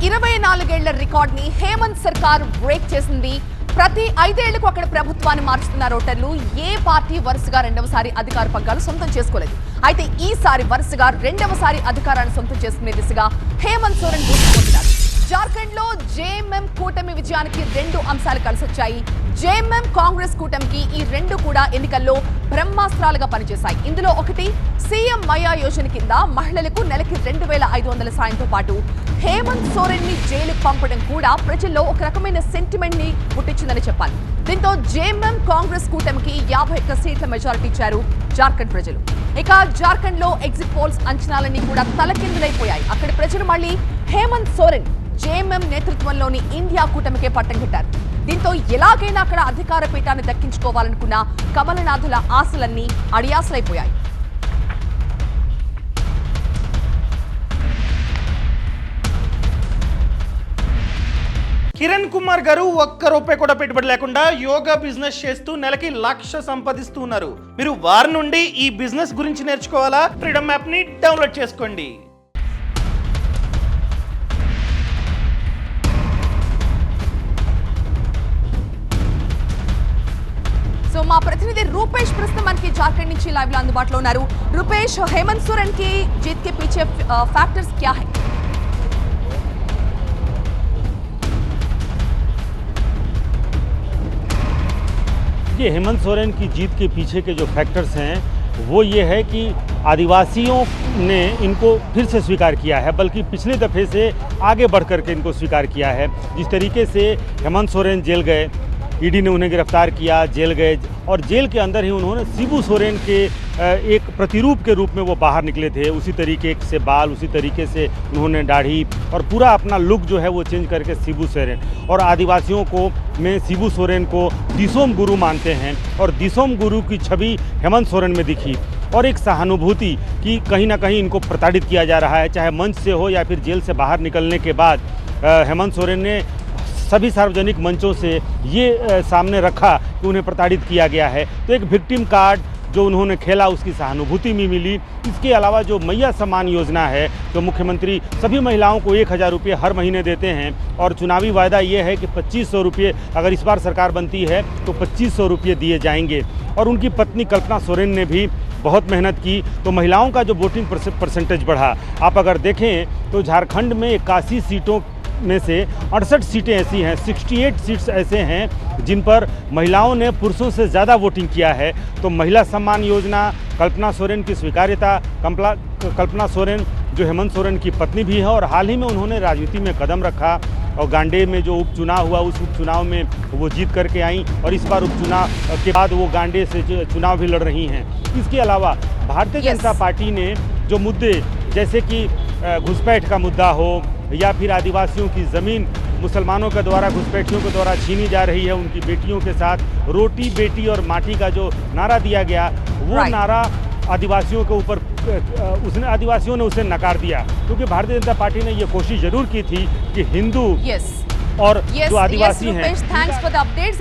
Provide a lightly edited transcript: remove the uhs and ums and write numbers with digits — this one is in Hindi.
24 ఏళ్ల రికార్డ్ ని హేమంత్ సర్కార్ బ్రేక్ చేసింది. ప్రతి 5 ఏళ్లకు అక్కడ ప్రభుత్వాన్ని మార్చుతున్న ఓటర్లు ఏ పార్టీ వరుసగా రెండవసారి అధికార పగ్గాలు సొంతం చేసుకోలేదు. అయితే ఈసారి వరుసగా రెండవసారి అధికారాన్ని సొంతం చేసుకునే దిశగా హేమంత్ సోరెన్ దూసుకుపోతున్నారు. జార్ఖండ్ లో జేఎంఎం కూటమి విజయానికి 2 అంశాలు కలిసొచ్చాయి. జేఎంఎం కాంగ్రెస్ కూటమికి ఈ 2 కూడా ఎన్నికల్లో బ్రహ్మాస్త్రాలుగా పనిచేశాయి. ఇందులో ఒకటి సీఎం మయా యోజన కింద మహిళలకు నెలకి 2500 సాయంతో పాటు హేమంత్ సోరెన్ ని జైలుకు పంపడం కూడా ప్రజల్లో ఒక రకమైన సెంటిమెంట్ ని పుట్టించిందని చెప్పాలి. దీంతో జేఎంఎం కాంగ్రెస్ కూటమికి 51 సీట్ల మెజారిటీ ఇచ్చారు జార్ఖండ్ ప్రజలు. ఇక జార్ఖండ్ లో ఎగ్జిట్ పోల్స్ అంచనాలన్నీ కూడా తలకిందులైపోయాయి. అక్కడి ప్రజలు మళ్ళీ హేమంత్ సోరెన్ జేఎంఎం నేతృత్వంలోని ఇండియా కూటమికే పట్టం కట్టారు. దీంతో ఎలాగైనా అక్కడ అధికార పీఠాన్ని దక్కించుకోవాలనుకున్న కమలనాథుల ఆశలన్నీ అడియాసలైపోయాయి. కిరణ్ కుమార్ గారు ఒక్క రూపాయి కూడా పెట్టుబడి లేకుండా యోగా బిజినెస్ చేస్తూ నెలకి 1,00,000 సంపాదిస్తున్నారు. మీరు వారి నుండి ఈ బిజినెస్ గురించి నేర్చుకోవాలా? ఫ్రీడమ్ యాప్ ని డౌన్లోడ్ చేసుకోండి. సో మా ప్రతినిధి రూపేష్ ప్రస్తుతం మనకి జార్ఖండ్ నుంచి లైవ్ లో అందుబాటులో ఉన్నారు. రూపేష్, हेमंत सोरेन की जीत के पीछे फैक्टर्स क्या है? ये हेमंत सोरेन की जीत के पीछे के जो फैक्टर्स हैं वो ये है कि आदिवासियों ने इनको फिर से स्वीकार किया है, बल्कि पिछले दफ़े से आगे बढ़ कर के इनको स्वीकार किया है। जिस तरीके से हेमंत सोरेन जेल गए, ईडी ने उन्हें गिरफ्तार किया, जेल गए और जेल के अंदर ही उन्होंने शिबू सोरेन के एक प्रतिरूप के रूप में वो बाहर निकले थे। उसी तरीके से बाल, उसी तरीके से उन्होंने दाढ़ी और पूरा अपना लुक जो है वो चेंज करके शिबू सोरेन, और आदिवासियों को में शिबू सोरेन को दिसोम गुरु मानते हैं और दिसोम गुरु की छवि हेमंत सोरेन में दिखी। और एक सहानुभूति कि कहीं ना कहीं इनको प्रताड़ित किया जा रहा है, चाहे मंच से हो या फिर जेल से बाहर निकलने के बाद हेमंत सोरेन ने सभी सार्वजनिक मंचों से ये सामने रखा कि उन्हें प्रताड़ित किया गया है। तो एक विक्टिम कार्ड जो उन्होंने खेला उसकी सहानुभूति भी मिली। इसके अलावा जो मैया सम्मान योजना है, तो मुख्यमंत्री सभी महिलाओं को 1,000 रुपये हर महीने देते हैं और चुनावी वायदा ये है कि 2,500 रुपये अगर इस बार सरकार बनती है तो 2,500 रुपये दिए जाएंगे। और उनकी पत्नी कल्पना सोरेन ने भी बहुत मेहनत की, तो महिलाओं का जो वोटिंग परसेंटेज बढ़ा। आप अगर देखें तो झारखंड में 81 सीटों में से 68 सीटें ऐसी हैं, 68 सीट्स ऐसे हैं जिन पर महिलाओं ने पुरुषों से ज़्यादा वोटिंग किया है। तो महिला सम्मान योजना, कल्पना सोरेन की स्वीकार्यता, कल्पना सोरेन जो हेमंत सोरेन की पत्नी भी है और हाल ही में उन्होंने राजनीति में कदम रखा और गांडे में जो उपचुनाव हुआ उस उपचुनाव में वो जीत करके आई और इस बार उपचुनाव के बाद वो गांडे से चुनाव भी लड़ रही हैं। इसके अलावा भारतीय जनता पार्टी ने जो मुद्दे जैसे कि घुसपैठ का मुद्दा हो या फिर आदिवासियों की ज़मीन मुसलमानों के द्वारा, घुसपैठियों के द्वारा छीनी जा रही है, उनकी बेटियों के साथ रोटी बेटी और माटी का जो नारा दिया गया वो नारा आदिवासियों के ऊपर आदिवासियों ने उसे नकार दिया, क्योंकि भारतीय जनता पार्टी ने ये कोशिश जरूर की थी कि हिंदू और जो आदिवासी हैं। Thanks for the updates.